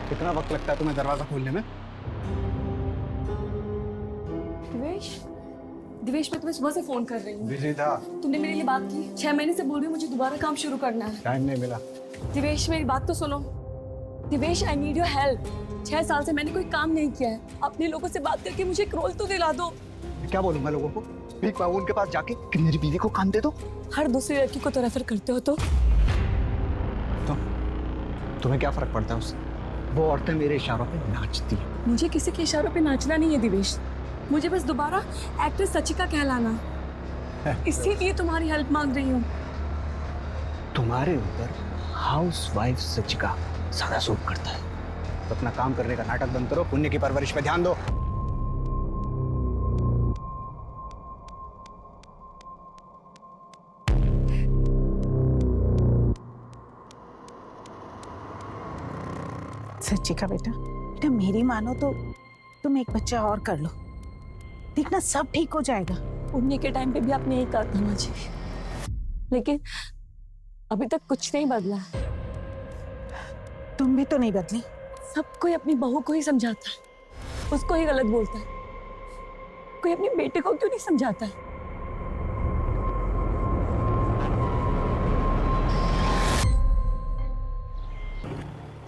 कितना वक्त लगता है तुम्हें दरवाजा खोलने में? दिवेश, दिवेश मैं तुम्हें सुबह से फोन कर रही हूँ। बिजी था। तुमने मेरे लिए बात की। 6 महीने से बोल रही हूँ मुझे दोबारा काम शुरू करना है। टाइम नहीं मिला। दिवेश मेरी बात तो सुनो। Divesh I need your help. 6 साल से मैंने कोई काम नहीं किया है। अपने लोगों से बात करके मुझे एक रोल तो दिला दो। क्या बोलूं मैं लोगों को? भीख मांगू उनके पास जाके कि मेरी बीवी को काम दे दो? हर दूसरी लड़की को तो रेफर करते हो तो तुम्हें क्या फर्क पड़ता है उससे? वो औरतें मेरे इशारों पे नाचती हैं। मुझे किसी के इशारों पे नाचना नहीं है दिवेश। मुझे बस दोबारा एक्ट्रेस सचिका कहलाना। इसीलिए तुम्हारी हेल्प मांग रही हूँ। तुम्हारे ऊपर हाउसवाइफ सचिका ज्यादा सूट करता है। तो अपना काम करने का नाटक बंद करो, पुण्य की परवरिश पे ध्यान दो। सचिका बेटा, बेटा मेरी मानो तो तुम एक बच्चा और कर लो, देखना सब ठीक हो जाएगा। पुण्य के टाइम पे भी आपने यही कहा था मुझे, लेकिन अभी तक कुछ नहीं बदला। तुम भी तो नहीं बदली। सब कोई अपनी बहू को ही समझाता है, उसको ही गलत बोलता है। कोई अपने बेटे को क्यों नहीं समझाता है?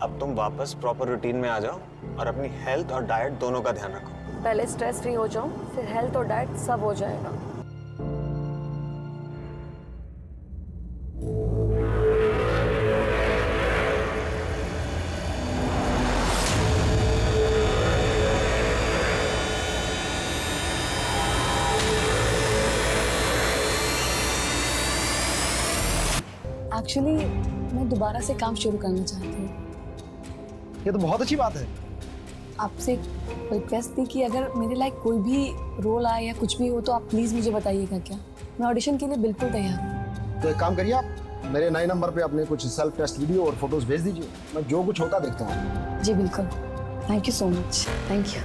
अब तुम वापस प्रॉपर रूटीन में आ जाओ और अपनी हेल्थ और डाइट दोनों का ध्यान रखो। पहले स्ट्रेस फ्री हो जाओ, फिर हेल्थ और डाइट सब हो जाएगा। एक्चुअली मैं दोबारा से काम शुरू करना चाहती हूँ। ये तो बहुत अच्छी बात है। आपसे रिक्वेस्ट थी कि अगर मेरे लायक कोई भी रोल आए या कुछ भी हो तो आप प्लीज मुझे बताइएगा। क्या मैं ऑडिशन के लिए बिल्कुल तैयार हूँ। तो एक काम करिए, आप मेरे नए नंबर पे अपने कुछ सेल्फ टेस्ट वीडियो और फोटोज भेज दीजिए, मैं जो कुछ होता देखता हूँ। जी बिल्कुल, thank you so much. Thank you.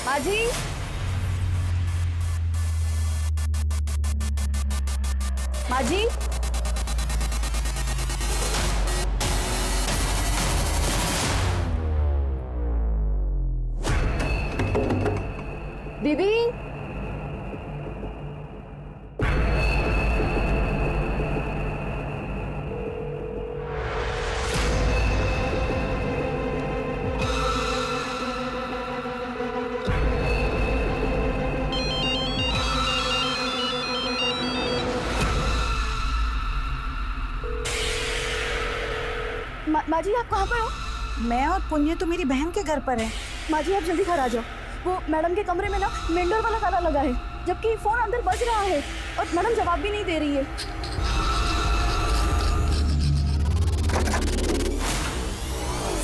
माजी, माजी, दीदी, माजी आप कहाँ पर हो? मैं और पुण्य तो मेरी बहन के घर पर है। माजी आप जल्दी घर आ जाओ। वो मैडम के कमरे में ना मेंढर वाला ताला लगा है, जबकि फोन अंदर बज रहा है और मैडम जवाब भी नहीं दे रही है।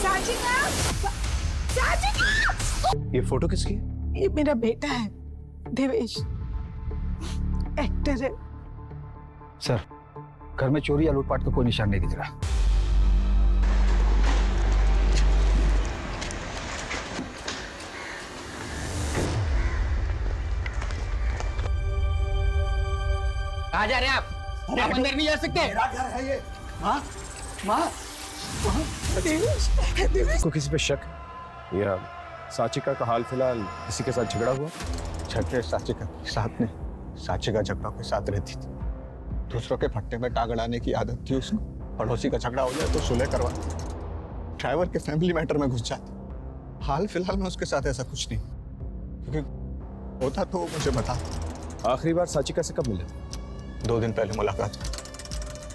साजिका! साजिका! ये फोटो किसकी है? ये मेरा बेटा है देवेश, एक्टर है। सर, घर में चोरी या लूटपाट का कोई निशान नहीं दिख रहा। कहाँ जा रहे हैं आप? आप अंदर नहीं जा सकते। मेरा घर है ये। माँ, माँ, देवेश, देवेश। को किसी पे शक या साचिका का हाल फिलहाल किसी के साथ झगड़ा हुआ? झगड़े साचिका के साथ नहीं, साचिका झगड़ा के साथ रहती थी। दूसरों के फट्टे में टांग अड़ाने की आदत थी उसको। पड़ोसी का झगड़ा हो जाए तो सुलह करवा, ड्राइवर के फैमिली मैटर में घुस जाती। हाल फिलहाल में उसके साथ ऐसा कुछ नहीं, क्योंकि होता तो वो मुझे बता। आखिरी बार साचिका से कब मिले? 2 दिन पहले मुलाकात।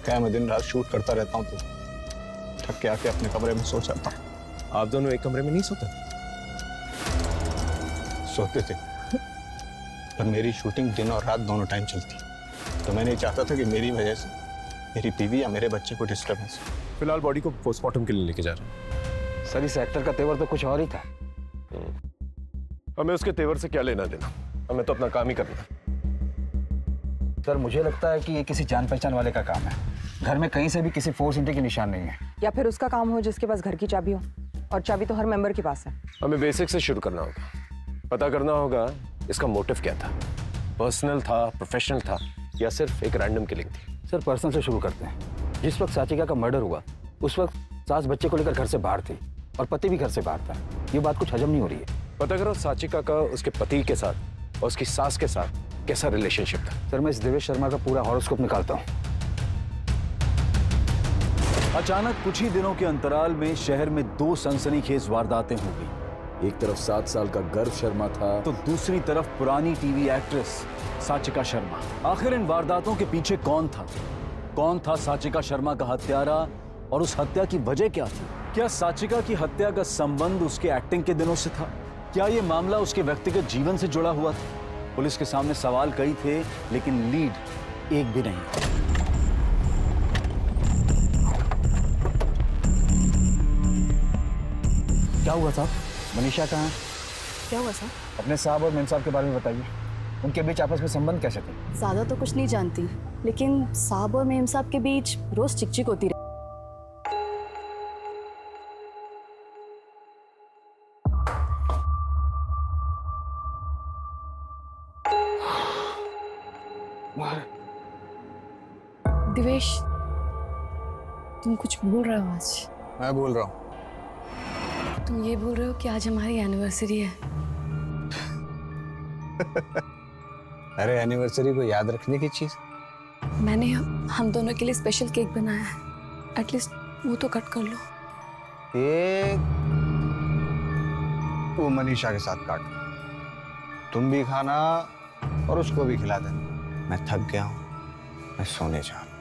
क्या मैं दिन रात शूट करता रहता हूँ तो थक के आके अपने कमरे में सो जाता हूँ। आप दोनों एक कमरे में नहीं सोते? सोते थे, पर मेरी शूटिंग दिन और रात दोनों टाइम चलती, तो मैं नहीं चाहता था कि मेरी वजह से मेरी बीवी या मेरे बच्चे को डिस्टर्बेंस। फिलहाल बॉडी को पोस्टमार्टम के लिए लेके जा रहे सर इस एक्टर का तेवर तो कुछ और ही था। हमें उसके तेवर से क्या लेना देना। हमें तो अपना काम ही करना है। सर मुझे लगता है कि ये किसी जान पहचान वाले का काम है। घर में कहीं से भी किसी फोर्स एंट्री के निशान नहीं है। या फिर उसका काम हो जिसके पास घर की चाबी हो, और चाबी तो हर मेंबर के पास है। हमें बेसिक से शुरू करना होगा। पता करना होगा इसका मोटिव क्या था, पर्सनल था, प्रोफेशनल था, या सिर्फ एक रैंडम किलिंग थी। सर पर्सनल से शुरू करते हैं। जिस वक्त साचिका का मर्डर हुआ उस वक्त सास बच्चे को लेकर घर से बाहर थी और पति भी घर से बाहर था। ये बात कुछ हजम नहीं हो रही है। पता करो साचिका का उसके पति के साथ और उसकी सास के साथ कैसा रिलेशनशिप था। सर मैं इस देवेश शर्मा का पूरा हॉरोस्कोप निकालता हूँ। अचानक कुछ ही दिनों के अंतराल में शहर में 2 सनसनीखेज वारदातें हो गई। एक तरफ 7 साल का गर्व शर्मा था तो दूसरी तरफ पुरानी टीवी एक्ट्रेस साचिका शर्मा। आखिर इन वारदातों के पीछे कौन था? कौन था साचिका शर्मा का हत्यारा और उस हत्या की वजह क्या थी? क्या साचिका की हत्या का संबंध उसके एक्टिंग के दिनों से था? क्या यह मामला उसके व्यक्तिगत जीवन से जुड़ा हुआ था? पुलिस के सामने सवाल कई थे लेकिन लीड एक भी नहीं। क्या हुआ साहब? मनीषा कहाँ है? क्या हुआ सर? अपने साहब और मेम साहब के बारे में बताइए। उनके बीच आपस में संबंध कैसे थे? ज़्यादा तो कुछ नहीं जानती, लेकिन साहब और मेम साहब के बीच रोज चिकचिक होती रही। दिवेश, तुम कुछ भूल रहे हो आज। मैं बोल रहा हूँ। तुम ये बोल रहे हो कि आज हमारी एनिवर्सरी है। अरे एनिवर्सरी को याद रखने की चीज। मैंने हम दोनों के लिए स्पेशल केक बनाया है, एटलीस्ट वो तो कट कर लो। केक वो मनीषा के साथ काट, तुम भी खाना और उसको भी खिला देना। मैं थक गया हूँ, मैं सोने जा रहा हूँ।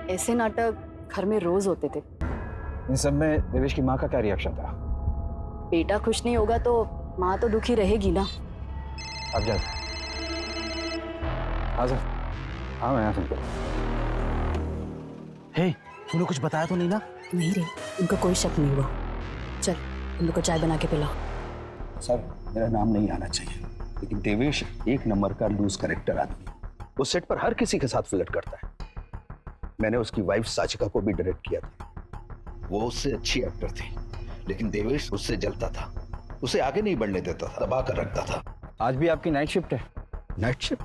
ऐसे नाटक घर में रोज होते थे। इन सब में देवेश की माँ का क्या रिएक्शन था? बेटा खुश नहीं होगा तो माँ तो दुखी रहेगी ना। आप जा। हाँ सर। हाँ मैं यहाँ सुनता हूँ। हे, तूने कुछ बताया तो नहीं ना? नहीं रे, उनको कोई शक नहीं हुआ। चल उन लोग को चाय बना के पिलाओ। सर मेरा नाम नहीं आना चाहिए लेकिन देवेश एक नंबर का लूज करेक्टर आदमी है। वो सेट पर हर किसी के साथ फ्लर्ट करता है। मैंने उसकी वाइफ साचिका को भी डायरेक्ट किया था। वो उससे अच्छी एक्टर थी लेकिन देवेश उससे जलता था, उसे आगे नहीं बढ़ने देता था, दबा कर रखता था। आज भी आपकी नाइट शिफ्ट है? Night shift?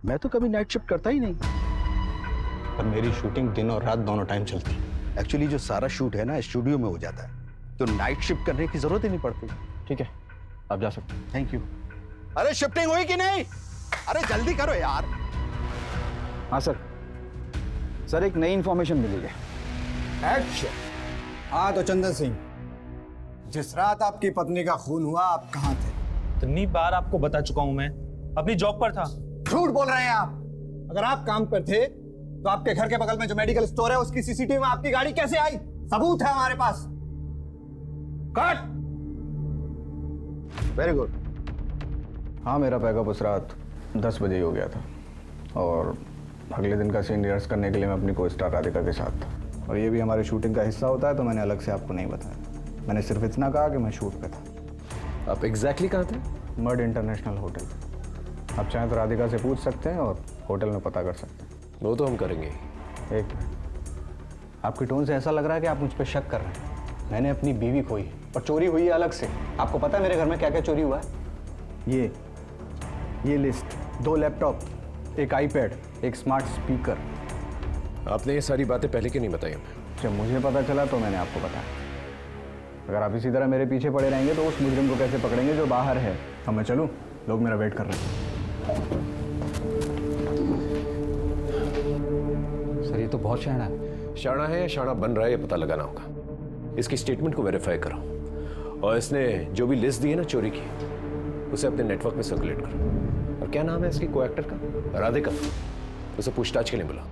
मैं तो कभी नाइट शिफ्ट करता ही नहीं। पर मेरी शूटिंग दिन और रात दोनों टाइम चलती है। एक्चुअली जो सारा शूट है ना स्टूडियो में हो जाता है तो नाइट शिफ्ट करने की जरूरत ही नहीं पड़ती। ठीक है, आप जा सकते हैं। Thank you. अरे शिफ्टिंग हुई कि नहीं? अरे जल्दी करो यार। हाँ सर। सर एक नई इंफॉर्मेशन मिली है। एक्शन। हाँ तो चंदन सिंह, जिस रात आपकी पत्नी का खून हुआ आप कहाँ थे? इतनी बार आपको बता चुका हूं मैं, अपनी जॉब पर था। झूठ बोल रहे हैं आप। अगर आप काम पर थे तो आपके घर के बगल में जो मेडिकल स्टोर है उसकी सीसीटीवी में आपकी गाड़ी कैसे आई? सबूत है हमारे पास। कट। Very good. हाँ मेरा पैकअप उस रात 10 बजे ही हो गया था और अगले दिन का सीन रिहर्स करने के लिए मैं अपनी को स्टार राधिका के साथ था। और ये भी हमारी शूटिंग का हिस्सा होता है तो मैंने अलग से आपको नहीं बताया। मैंने सिर्फ इतना कहा कि मैं शूट पे था। आप एग्जैक्टली कहाँ थे? मर्ड इंटरनेशनल होटल। आप चाहें तो राधिका से पूछ सकते हैं और होटल में पता कर सकते हैं। वो तो हम करेंगे। एक मिनट, आपकी टोन से ऐसा लग रहा है कि आप मुझ पर शक कर रहे हैं। मैंने अपनी बीवी खोई है और चोरी हुई है अलग से। आपको पता है मेरे घर में क्या क्या चोरी हुआ है? ये लिस्ट, 2 लैपटॉप, एक आईपैड, एक स्मार्ट स्पीकर। आपने ये सारी बातें पहले क्यों नहीं बताई हमें? जब मुझे पता चला तो मैंने आपको बताया। अगर आप इसी तरह मेरे पीछे पड़े रहेंगे तो उस मुजरिम को कैसे पकड़ेंगे जो बाहर है? अब मैं चलूं? लोग मेरा वेट कर रहे हैं। सर ये तो बहुत शाना है। शाना है या शाना बन रहा है ये पता लगाना होगा। इसकी स्टेटमेंट को वेरीफाई करो और इसने जो भी लिस्ट दी है ना चोरी की, उसे अपने नेटवर्क में सर्कुलेट करो। और क्या नाम है इसकी को एक्टर का? राधिका। उसे पूछताछ के लिए बुला।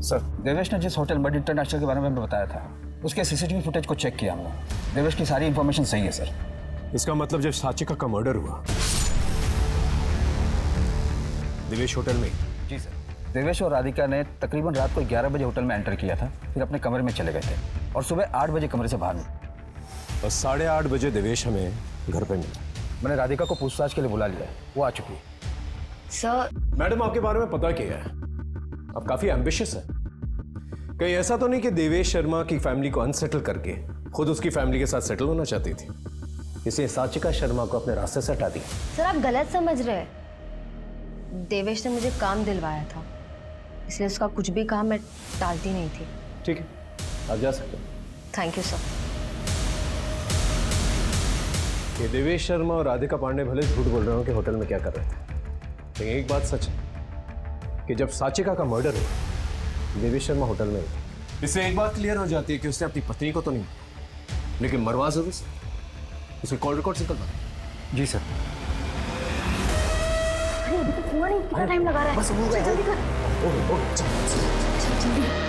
सर देवेश ने जिस होटल मर्ड इंटरनेशनल के बारे में हमें बताया था उसके सीसीटीवी फुटेज को चेक किया हमने। देवेश की सारी इंफॉर्मेशन सही है सर। इसका मतलब जब साचिका का मर्डर हुआ देवेश होटल में जी सर। देवेश और राधिका ने तकरीबन रात को 11 बजे होटल में एंटर किया था, फिर अपने कमरे में चले गए थे और सुबह 8 बजे कमरे से बाहर निकले। और 8:30 बजे देवेश हमें घर पे मिला। मैंने राधिका को पूछताछ के लिए बुला लिया है, वो आ चुकी है। सर मैडम आपके बारे में पता क्या है? आप काफी एम्बिशियस है। कहीं ऐसा तो नहीं कि देवेश शर्मा की फैमिली को अनसेटल करके खुद उसकी फैमिली के साथ सेटल होना चाहती थी, इसलिए साचिका शर्मा को अपने रास्ते से हटा दिया? सर आप गलत समझ रहे हैं। देवेश ने मुझे काम दिलवाया था, इसलिए उसका कुछ भी काम मैं टालती नहीं थी। ठीक है, आप जा सकते हैं। Thank you sir. ये देवेश शर्मा और राधिका पांडे भले झूठ बोल रहे हो कि होटल में क्या कर रहे थे, लेकिन एक बात सच है कि जब साचिका का मर्डर हुआ देवेश शर्मा होटल में था। इससे एक बात क्लियर हो जाती है कि उसने अपनी पत्नी को तो नहीं, लेकिन मरवा जरूर से। उसके कॉल रिकॉर्ड निकलवा। जी सर। अरे अभी तक हुआ नहीं, कितना टाइम लगा रहा है? बस हो गया। जल्दी कर। जल्दी।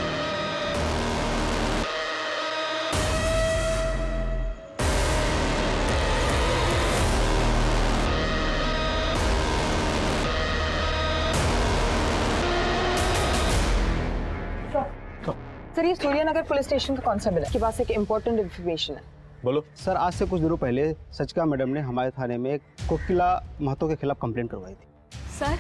सर ये सूर्यनगर पुलिस स्टेशन का कांस्टेबल है, के पास एक इम्पोर्टेंट इन्फॉर्मेशन है। बोलो। सर आज से कुछ दिनों पहले सचिका मैडम ने हमारे थाने में कोकिला महतो के खिलाफ कंप्लेंट करवाई थी। सर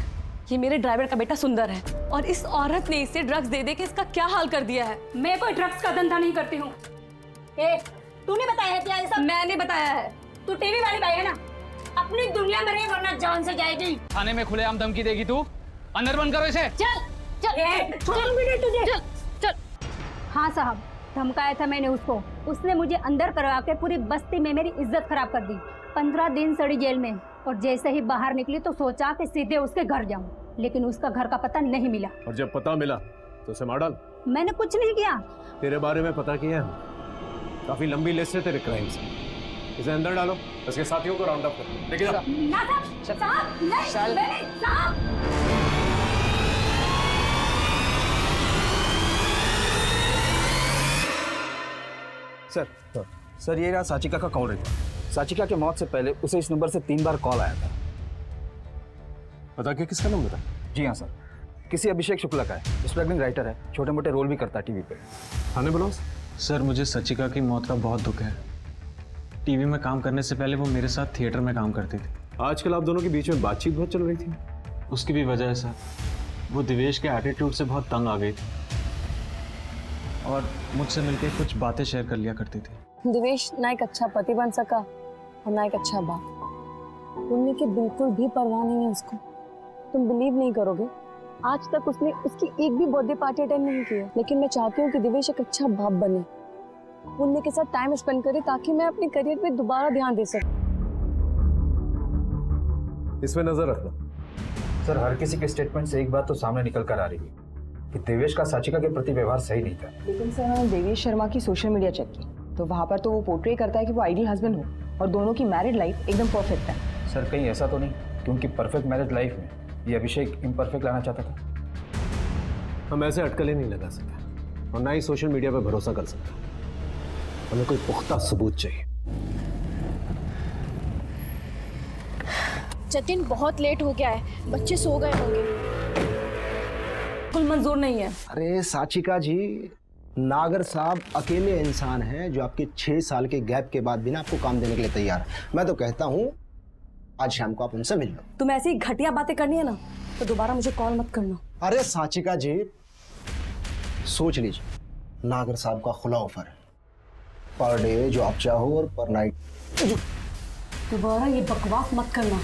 ये मेरे ड्राइवर का बेटा सुंदर है और इस औरत ने इसे ड्रग्स दे दे के इसका क्या हाल कर दिया है। मैं कोई ड्रग्स का धंधा नहीं करती हूँ। तूने बताया है क्या ये सब? मैंने बताया है। तू टीवी वाली भाई है ना, अपनी दुनिया में रहे वरना जान से जाएगी। थाने में खुलेआम धमकी देगी तू? अंदर बंद करो इसे। चल चल। हाँ साहब, धमकाया था मैंने उसको। उसने मुझे अंदर करवा के पूरी बस्ती में मेरी इज्जत खराब कर दी। 15 दिन सड़ी जेल में, और जैसे ही बाहर निकली तो सोचा कि सीधे उसके घर जाऊं, लेकिन उसका घर का पता नहीं मिला। और जब पता मिला तो उसे मार डाल? मैंने कुछ नहीं किया। तेरे बारे में पता किया है, काफी लंबी लिस्ट है तेरे क्राइम्स। इसे अंदर डालो, उसके साथियों को राउंड अप करो। लेकिन ना साहब, नहीं, साहब। सर ये रहा साचिका का कॉल रिकॉर्ड। साचिका की मौत से पहले उसे इस नंबर से 3 बार कॉल आया था। पता क्या किसका नंबर है? जी हाँ सर, किसी अभिषेक शुक्ला का है। स्ट्रगलिंग राइटर है, छोटे मोटे रोल भी करता है टीवी पे। थाने बुलाओ। सर मुझे सचिका की मौत का बहुत दुख है। टीवी में काम करने से पहले वो मेरे साथ थिएटर में काम करती थी। आजकल आप दोनों के बीच में बातचीत बहुत चल रही थी। उसकी भी वजह है सर, वो दिवेश के एटीट्यूड से बहुत तंग आ गई थी और मुझसे मिलकर कुछ बातें शेयर कर लिया करती थी। दिवेश ना एक अच्छा पति बन सका और ना एक अच्छा बाप। उन्हें की बिल्कुल भी परवाह नहीं है उसको। तुम बिलीव नहीं करोगे, आज तक उसने उसकी एक भी बर्थडे पार्टी अटेंड नहीं की है। लेकिन मैं चाहती हूँ कि दिवेश एक अच्छा बाप बने, उन्हें के साथ टाइम स्पेंड करे, ताकि मैं अपने करियर पे दोबारा ध्यान दे सकूं। इसमें नजर रखना। सर हर किसी के स्टेटमेंट से एक बात तो सामने निकल कर आ रही है कि देवेश का साचिका के प्रति व्यवहार सही नहीं था। लेकिन सर मैंने देवेश शर्मा की सोशल मीडिया चेक की तो वहाँ पर तो वो पोर्ट्रे करता है कि वो आइडियल हस्बैंड हो और दोनों की मैरिड लाइफ एकदम परफेक्ट है। सर कहीं ऐसा तो नहीं कि उनकी परफेक्ट मैरिज लाइफ में ये अभिषेक इम्परफेक्ट लाना चाहता था? हम ऐसे अटकलें नहीं लगा सकते और ना ही सोशल मीडिया पर भरोसा कर सकते। हमें कोई पुख्ता सबूत चाहिए। जतिन बहुत लेट हो गया है, बच्चे सो गए होंगे। कुल मंजूर नहीं है। अरे साचिका जी, नागर साहब अकेले इंसान हैं जो आपके 6 साल के गैप के बाद भी ना आपको काम देने के लिए तैयार है। मैं तो कहता हूँ आज शाम को आप उनसे मिल लो। तुम ऐसी घटिया बातें करनी है ना तो दोबारा मुझे कॉल मत करना। अरे साचिका जी सोच लीजिए, नागर साहब का खुला ऑफर है, पर डे जो आप चाहो और पर नाइट। दोबारा ये बकवास मत करना।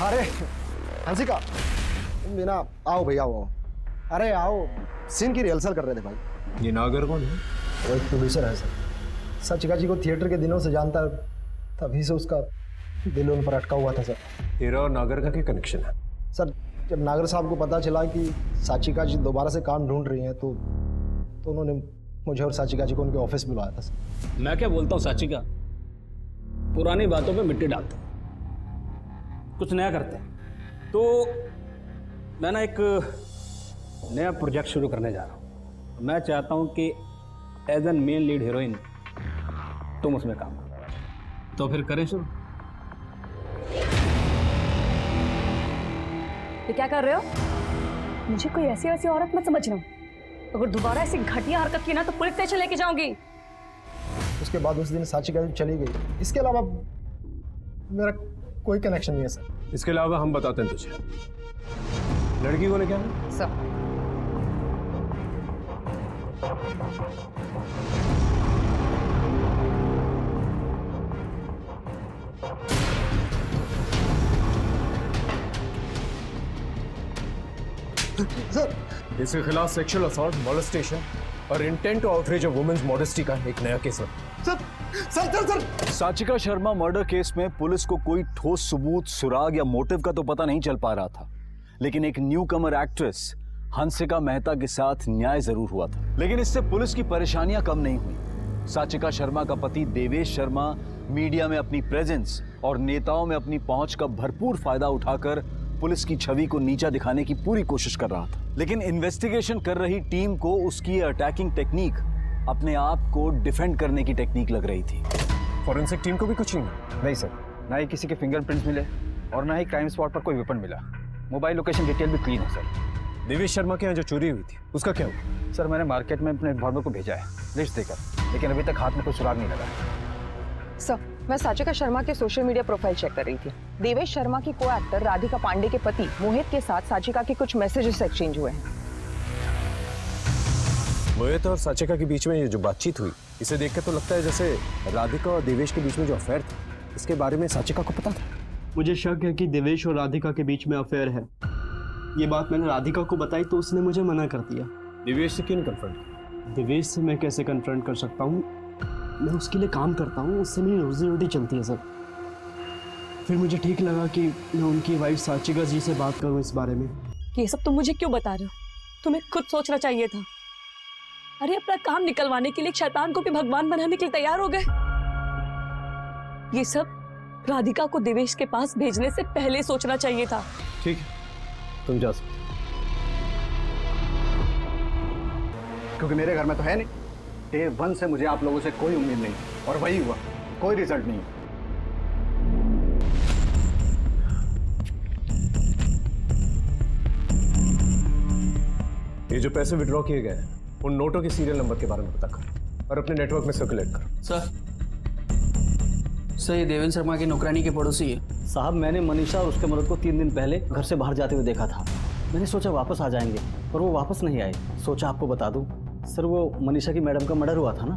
अरे हंसिका, तुम बिना आओ भैया, आओ। अरे आओ, सीन की रिहर्सल कर रहे थे भाई। ये नागर कौन है? वो एक प्रोड्यूसर है सर, सचिका जी को थिएटर के दिनों से जानता है, तभी से उसका दिल उन पर अटका हुआ था सर। तेरा और नागर का क्या कनेक्शन है? सर जब नागर साहब को पता चला कि साचिका जी दोबारा से काम ढूंढ रही हैं तो उन्होंने मुझे और साचिका जी को उनके ऑफिस में बुलाया था सर। मैं क्या बोलता हूँ साचिका, पुरानी बातों पे मिट्टी डालते हैं, कुछ नया करते हैं। तो मैं ना एक नया प्रोजेक्ट शुरू करने जा रहा हूँ। मैं चाहता हूँ कि as an main lead heroine तुम उसमें काम करो। तो फिर करें शुरू? ये क्या कर रहे हो? मुझे कोई ऐसी वैसी औरत मत समझना। अगर दोबारा ऐसी घटिया हरकत की ना तो पुलिस स्टेशन लेके जाऊंगी। उसके बाद उस दिन साचिका जी चली गई, इसके अलावा मेरा कोई कनेक्शन नहीं है सर। इसके अलावा हम बताते हैं तुझे, लड़की को लेके आना सर। सर इसके खिलाफ सेक्सुअल असॉल्ट, मोलेस्टेशन और intent to outrage a woman's modesty का एक नया केस है। Sir Sachika Sharma murder case में पुलिस को कोई ठोस सबूत, सुराग या मोटिव का तो पता नहीं चल पा रहा था, लेकिन एक न्यू कमर एक्ट्रेस हंसिका मेहता के साथ न्याय जरूर हुआ था। लेकिन इससे पुलिस की परेशानियां कम नहीं हुई। साचिका शर्मा का पति देवेश शर्मा मीडिया में अपनी प्रेजेंस और नेताओं में अपनी पहुंच का भरपूर फायदा उठाकर पुलिस की छवि को नीचा दिखाने की पूरी कोशिश कर रहा था। लेकिन इन्वेस्टिगेशन कर रही टीम को उसकी अटैकिंग टेक्निक अपने आप को डिफेंड करने की टेक्निक लग रही थी। फॉरेंसिक टीम को भी कुछ नहीं सर, ना ही किसी के फिंगरप्रिंट्स मिले और ना ही क्राइम स्पॉट पर कोई वेपन मिला। मोबाइल लोकेशन डिटेल भी क्लीन है सर। देवेश शर्मा के यहाँ जो चोरी हुई थी उसका क्या हुआ? सर मैंने मार्केट में अपने इन्फॉर्मर को भेजा है लिस्ट देकर, लेकिन अभी तक हाथ में कोई सुराग नहीं लगा। सर, मैं साचिका शर्मा के सोशल मीडिया प्रोफाइल चेक कर रही थी। देवेश शर्मा की को एक्टर राधिका पांडे के पति मोहित के साथ साचिका के कुछ मैसेजेस एक्सचेंज हुए हैं। मोहित और साचिका के बीच में ये जो बातचीत हुई, इसे देख के तो लगता है जैसे राधिका और देवेश के बीच में जो अफेयर था, इसके बारे में साचिका को पता था। मुझे शक है कि देवेश और राधिका के बीच में अफेयर है। ये बात मैंने राधिका को बताई तो उसने मुझे मना कर दिया। देवेश से क्यों नहीं कन्फ्रंट किया? देवेश से मैं कैसे कन्फ्रंट कर सकता हूँ? मैं उसके लिए काम करता हूँ, उससे मेरी रोजी रोटी चलती है सर। फिर मुझे ठीक लगा कि मैं उनकी वाइफ साचिका जी से बात करूँ इस बारे में। ये सब तुम मुझे क्यों बता रहे हो? तुम्हें खुद सोचना चाहिए था। अरे अपना काम निकलवाने के लिए एक शैतान को भी भगवान बनाने के लिए तैयार हो गए। ये सब राधिका को देवेश के पास भेजने से पहले सोचना चाहिए था। ठीक है, तुम जा सकते। क्योंकि मेरे घर में तो है नहीं। डे 1 से मुझे आप लोगों से कोई उम्मीद नहीं, और वही हुआ, कोई रिजल्ट नहीं। ये जो पैसे विड्रॉ किए गए हैं उन नोटों के सीरियल नंबर के बारे में पता कर और अपने नेटवर्क में सर्कुलेट कर। सर ये देवेंद्र शर्मा की नौकरानी के पड़ोसी है। साहब मैंने मनीषा और उसके मर्द को 3 दिन पहले घर से बाहर जाते हुए देखा था। मैंने सोचा वापस आ जाएंगे, पर वो वापस नहीं आए। सोचा आपको बता दूं। सर वो मनीषा की मैडम का मर्डर हुआ था ना।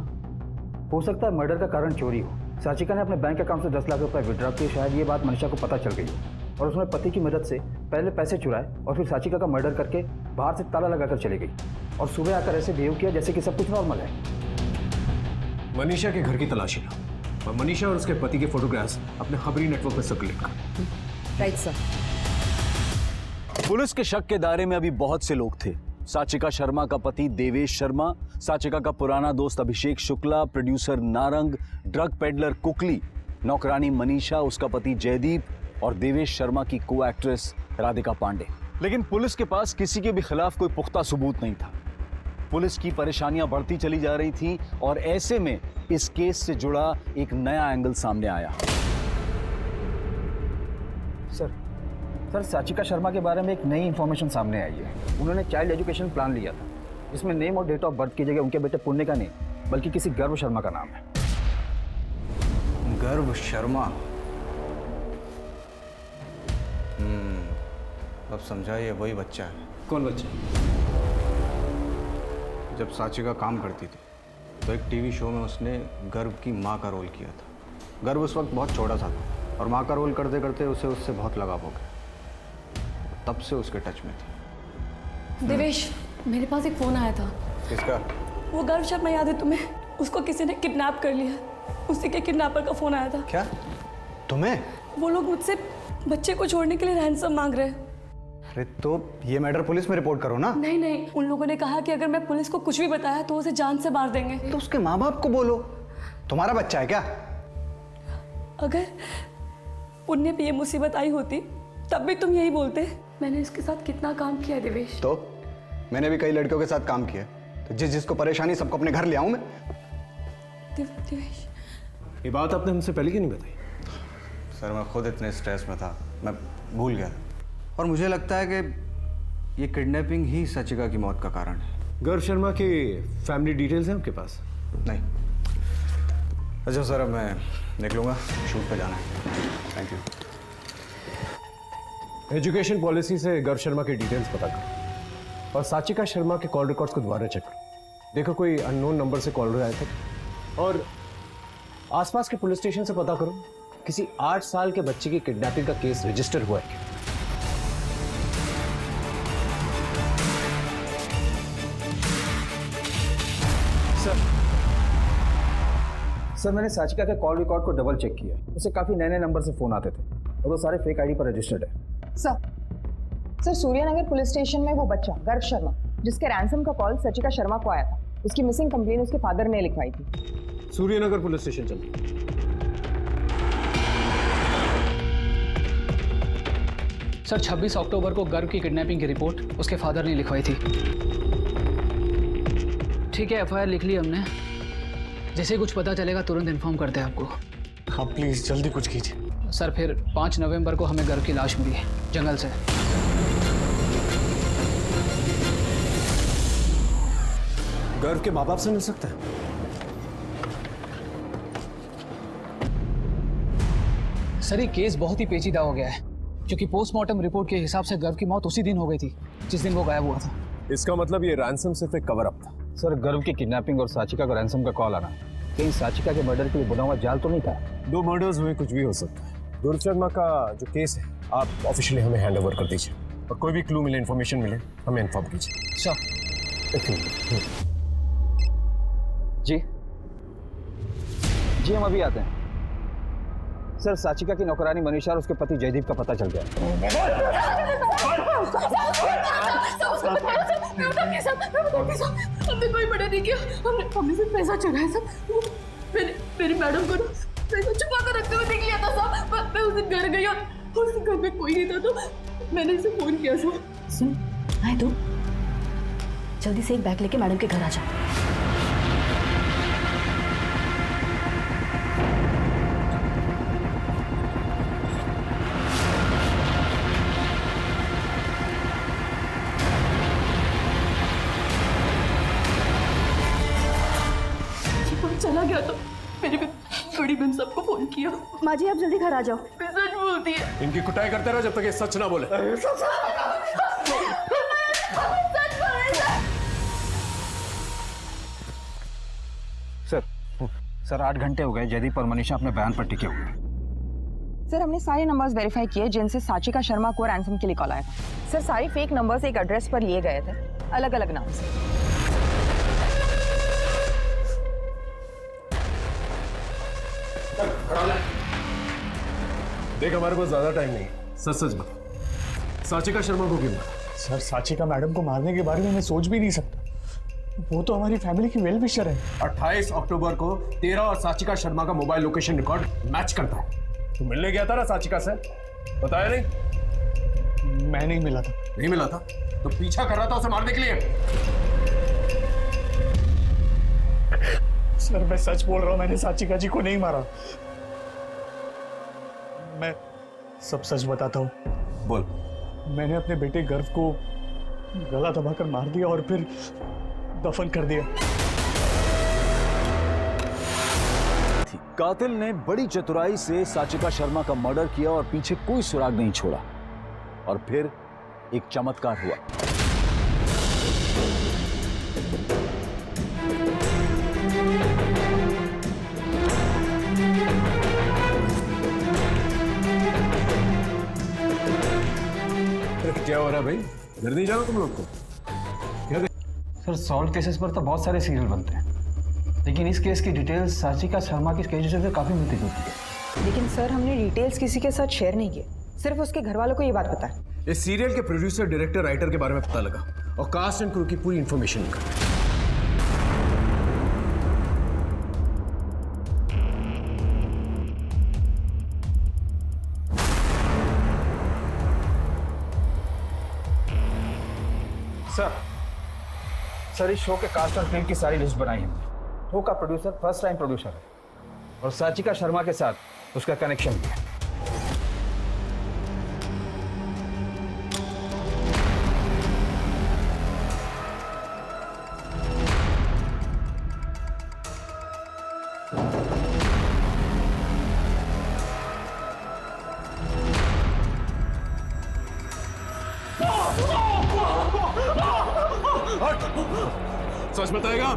हो सकता है मर्डर का कारण चोरी हो। साचिका ने अपने बैंक अकाउंट से 10 लाख रुपए विड्रॉ किए। शायद ये बात मनीषा को पता चल गई हो और उसने पति की मदद से पहले पैसे चुराए और फिर साचिका का मर्डर करके बाहर से ताला लगाकर चली गई और सुबह आकर ऐसे बिहेव किया जैसे कि सब कुछ नॉर्मल है। मनीषा के घर की तलाशी लो और मनीषा और उसके पति के फोटोग्राफ्स अपने खबरी नेटवर्क पर सर्कुलेट कर। Right sir. पुलिस के शक के दायरे में अभी बहुत से लोग थे। साचिका शर्मा का पति देवेश शर्मा, साचिका का पुराना दोस्त Abhishek Shukla, producer Narang, drug peddler Kukli, नौकरानी मनीषा, उसका पति जयदीप और देवेश शर्मा की को एक्ट्रेस राधिका पांडे। लेकिन पुलिस के पास किसी के भी खिलाफ कोई पुख्ता सबूत नहीं था। पुलिस की परेशानियां बढ़ती चली जा रही थी और ऐसे में इस केस से जुड़ा एक नया एंगल सामने आया। सर साचिका शर्मा के बारे में एक नई इंफॉर्मेशन सामने आई है। उन्होंने चाइल्ड एजुकेशन प्लान लिया था जिसमें नेम और डेट ऑफ बर्थ की जगह उनके बेटे पुण्य का नहीं बल्कि किसी गर्व शर्मा का नाम है। गर्व शर्मा? अब समझा, ये वही बच्चा है। कौन बच्चा? जब साचिका काम करती थी तो एक टीवी शो में उसने गर्व की माँ का रोल किया था। गर्व उस वक्त बहुत छोटा सा था और माँ का रोल करते करते उसे उससे बहुत लगाव हो गया। तब से उसके टच में थी। देवेश, मेरे पास एक फोन आया था। किसका? वो गर्व शर्मा याद है तुम्हें? उसको किसी ने किडनैप कर लिया। उसी के किडनैपर का फोन आया था। क्या? तुम्हें? वो लोग मुझसे बच्चे को छोड़ने के लिए रैंसम मांग रहे हैं। अरे तो ये मैटर पुलिस में रिपोर्ट करो ना। नहीं नहीं, उन लोगों ने कहा कि अगर मैं पुलिस को कुछ भी बताया तो उसे जान से मार देंगे। तो उसके माँ बाप को बोलो। तुम्हारा बच्चा है क्या? अगर उन्हें भी ये मुसीबत आई होती तब भी तुम यही बोलते। मैंने इसके साथ कितना काम किया है देवेश। तो मैंने भी कई लड़कियों के साथ काम किया। तो जिसको परेशानी सबको अपने घर ले आऊं मैं। देवेश, ये बात आपने हमसे पहले क्यों नहीं बताई? सर मैं खुद इतने स्ट्रेस में था, मैं भूल गया। और मुझे लगता है कि ये किडनैपिंग ही सचिका की मौत का कारण है। गर्व शर्मा की फैमिली डिटेल्स हैं आपके पास? नहीं। अच्छा सर, अब मैं निकलूंगा, शूट पे जाना है। Thank you. एजुकेशन पॉलिसी से गर्व शर्मा की डिटेल्स पता करो और साचिका शर्मा के कॉल रिकॉर्ड्स को दोबारा चेक करो। देखो कोई अननोन नंबर से कॉल आए थे, और आसपास के पुलिस स्टेशन से पता करो किसी 8 साल के बच्चे की किडनैपिंग का केस रजिस्टर हुआ है क्या। सर मैंने साचिका के कॉल रिकॉर्ड को डबल चेक किया। उसे काफी नए नए नंबर से फोन आते थे और वो सारे फेक आईडी पर रजिस्टर्ड है। सर सूर्यनगर पुलिस स्टेशन में वो बच्चा गर्व शर्मा जिसके रैंसम का कॉल सचिका शर्मा को आया था, उसकी मिसिंग कंप्लेन उसके फादर ने लिखवाई थी। सूर्यनगर पुलिस स्टेशन चलो। सर 26 अक्टूबर को गर्व की किडनैपिंग की रिपोर्ट उसके फादर ने लिखवाई थी। ठीक है, एफआईआर लिख ली हमने। जैसे ही कुछ पता चलेगा तुरंत इन्फॉर्म करते हैं आपको। हाँ प्लीज जल्दी कुछ कीजिए। सर फिर 5 नवंबर को हमें गर्व की लाश मिली है जंगल से। गर्व के माँ बाप से मिल सकता है? सर ये केस बहुत ही पेचीदा हो गया है क्योंकि पोस्टमार्टम रिपोर्ट के हिसाब से गर्व की मौत उसी दिन हो गई थी जिस दिन वो गायब हुआ था। इसका मतलब ये रैंसम सिर्फ एक कवर अप था। सर गर्व की किडनैपिंग और साचिका को रैंसम का कॉल आना कहीं साचिका के मर्डर के लिए बुना हुआ जाल तो नहीं था? 2 मर्डर्स हुए, कुछ भी हो सकता है। गुरु शर्मा का जो केस है आप ऑफिशियली हमें हैंड ओवर कर दीजिए और कोई भी क्लू मिले, इन्फॉर्मेशन मिले हमें इन्फॉर्म कीजिए। सर जी हम अभी आते हैं। सर साचिका की नौकरानी मनीषा और उसके पति जयदीप का पता चल गया। हमने कोई मर्डर नहीं किया, हमने सिर्फ पैसा चुराया सब। मेरी मैडम को पैसा छुपा कर रखते हुए देख लिया था सब। मैं उस दिन घर गई और उस घर में कोई नहीं था तो मैंने इसे फोन किया सब। सुन आए तो जल्दी से एक बैग लेके मैडम के घर आ जा। चला गया तो मेरी बड़ी बहन सबको फोन किया। माँ जी आप जल्दी घर आ जाओ। मैं सच बोलती है। इनकी कुटाई करते रहो जब तक ये सच ना बोले। सर 8 घंटे हो गए जयदीप और मनीषा अपने बयान पर टिके हुए। सर हमने सारे नंबर्स वेरीफाई किए जिनसे साचिका शर्मा को रैंसम के लिए कॉल आया था। सर सारे फेक नंबर्स एक एड्रेस पर लिए गए थे अलग अलग नाम से। देख हमारे पास ज्यादा टाइम नहीं, सच सच बता साचिका शर्मा को क्यों मारा? सर साचिका मैडम को मारने के बारे में मैं सोच भी नहीं सकता। वो तो हमारी फैमिली की वेल विशर है। 28 अक्टूबर को तेरा और साचिका शर्मा का मोबाइल लोकेशन रिकॉर्ड मैच करता है। तू मिलने गया था ना साचिका से, बताया नहीं? मैं नहीं मिला था। नहीं मिला था तो पीछा कर रहा था उसे मारने के लिए? सर मैं सच बोल रहा हूँ, मैंने साचिका जी को नहीं मारा। मैं सब सच बताता हूँ। बोल। मैंने अपने बेटे गर्व को गला दबाकर मार दिया और फिर दफन कर दिया। कातिल ने बड़ी चतुराई से साचिका शर्मा का मर्डर किया और पीछे कोई सुराग नहीं छोड़ा। और फिर एक चमत्कार हुआ। क्या हो रहा है भाई? घर नहीं जाना तुम लोग को? क्या सर सॉल्व केसेस पर तो बहुत सारे सीरियल बनते हैं, लेकिन इस केस की डिटेल्स साचिका शर्मा की केस से काफी मिलती जुलती है। लेकिन सर हमने डिटेल्स किसी के साथ शेयर नहीं किए, सिर्फ उसके घर वालों को ये बात पता है। इस सीरियल के प्रोड्यूसर, डायरेक्टर, राइटर के बारे में पता लगा और कास्ट एंड क्रू की पूरी इंफॉर्मेशन निकाली। सर इस शो के कास्ट और फिल्म की सारी लिस्ट बनाई है। शो का प्रोड्यूसर फर्स्ट टाइम प्रोड्यूसर है और साचिका शर्मा के साथ उसका कनेक्शन भी है। सच बताएगा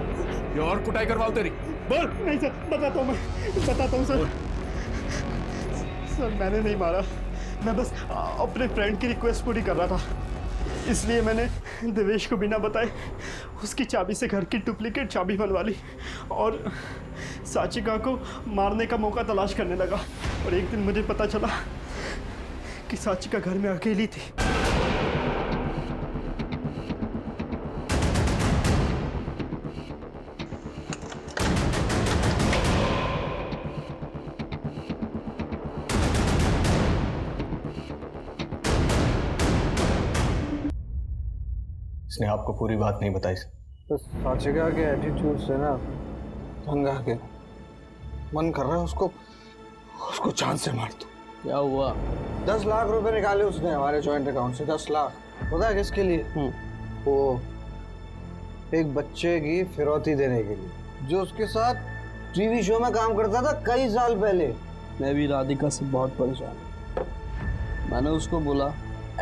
या और कुटाई करवाऊं तेरी? बोल। नहीं सर, बताता हूँ सर। सर मैंने नहीं मारा, मैं बस अपने फ्रेंड की रिक्वेस्ट पूरी कर रहा था, इसलिए मैंने देवेश को बिना बताए उसकी चाबी से घर की डुप्लीकेट चाबी बनवा ली और साचिका को मारने का मौका तलाश करने लगा। और एक दिन मुझे पता चला कि साचिका घर में अकेली थी। इसने आपको पूरी बात नहीं बताई सर। तो साचिका के एटीट्यूड से ना तंग आ गया, मन कर रहा है उसको जान से मार दो। क्या हुआ? 10 लाख रुपए निकाले उसने हमारे जॉइंट अकाउंट से। 10 लाख पता है किसके लिए? वो एक बच्चे की फिरौती देने के लिए, जो उसके साथ टीवी शो में काम करता था कई साल पहले। मैं भी राधिका से बहुत परेशान हूँ। मैंने उसको बोला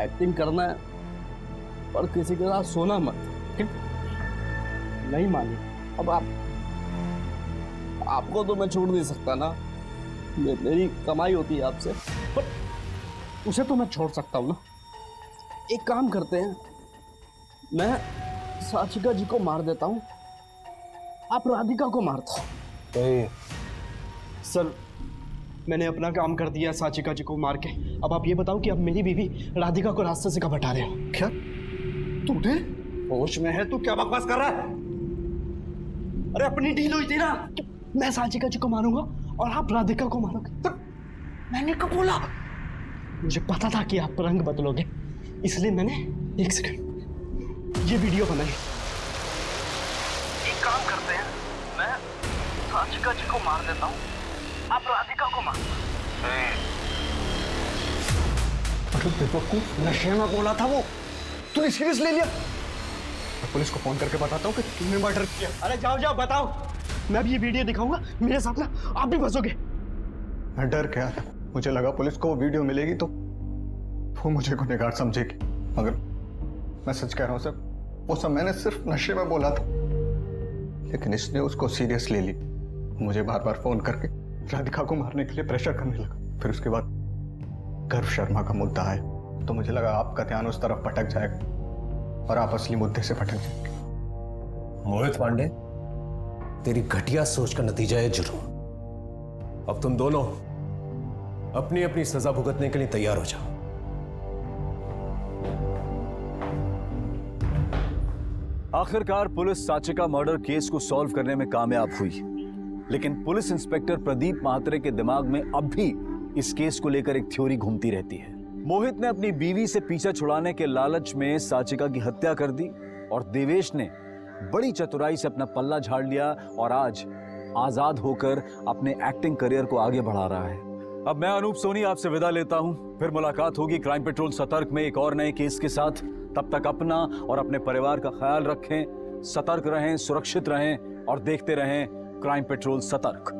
एक्टिंग करना है और किसी के साथ सोना मत, नहीं मानी। अब आपको तो मैं छोड़ नहीं सकता ना, मेरी कमाई होती है आपसे, पर उसे तो मैं छोड़ सकता हूँ ना। एक काम करते हैं, मैं साचिका जी को मार देता हूँ, आप राधिका को मारता हूँ। सर मैंने अपना काम कर दिया साचिका जी को मार के। अब आप ये बताओ कि अब मेरी बीवी राधिका को रास्ते से कब हटा रहे हो? क्या तूने होश में है? तू क्या बकवास कर रहा है? अरे अपनी डील हुई थी ना, मैं साचिका जी को मारूंगा और आप राधिका को मारोगे। तो मैंने कब बोला? मुझे पता था कि आप रंग बदलोगे, इसलिए मैंने 1 सेकंड ये वीडियो बनाई। एक काम करते हैं, मैं साचिका जी को मार देता हूँ, आप राधिका को मार। अरे बेवकूफ, नशे में बोला था वो, तूने सीरियस ले लिया? मैं पुलिस को फोन करके बताता हूँ कि तूने मर्डर किया। अरे जाओ बताओ, मैं भी ये वीडियो दिखाऊंगा, मेरे साथ ना आप भी फंसोगे। मैं डर गया था, मुझे लगा पुलिस को वो वीडियो मिलेगी तो वो मुझे गुनहगार समझेगी, मगर मैं सच कह रहा हूँ सर, वो सब मैंने सिर्फ नशे में बोला था, लेकिन इसने उसको सीरियस ले ली। मुझे बार बार फोन करके राधिका को मारने के लिए प्रेशर करने लगा। फिर उसके बाद गर्व शर्मा का मुद्दा आया तो मुझे लगा आपका ध्यान उस तरफ भटक जाएगा और आप असली मुद्दे से भटक जाएंगे। मोहित पांडे, तेरी घटिया सोच का नतीजा है जुर्म। अब तुम दोनों अपनी अपनी सजा भुगतने के लिए तैयार हो जाओ। आखिरकार पुलिस साचिका मर्डर केस को सॉल्व करने में कामयाब हुई, लेकिन पुलिस इंस्पेक्टर प्रदीप महात्रे के दिमाग में अब भी इस केस को लेकर एक थ्योरी घूमती रहती है। मोहित ने अपनी बीवी से पीछा छुड़ाने के लालच में साचिका की हत्या कर दी और देवेश ने बड़ी चतुराई से अपना पल्ला झाड़ लिया और आज आजाद होकर अपने एक्टिंग करियर को आगे बढ़ा रहा है। अब मैं अनूप सोनी आपसे विदा लेता हूं, फिर मुलाकात होगी क्राइम पेट्रोल सतर्क में एक और नए केस के साथ। तब तक अपना और अपने परिवार का ख्याल रखें, सतर्क रहें, सुरक्षित रहें और देखते रहें क्राइम पेट्रोल सतर्क।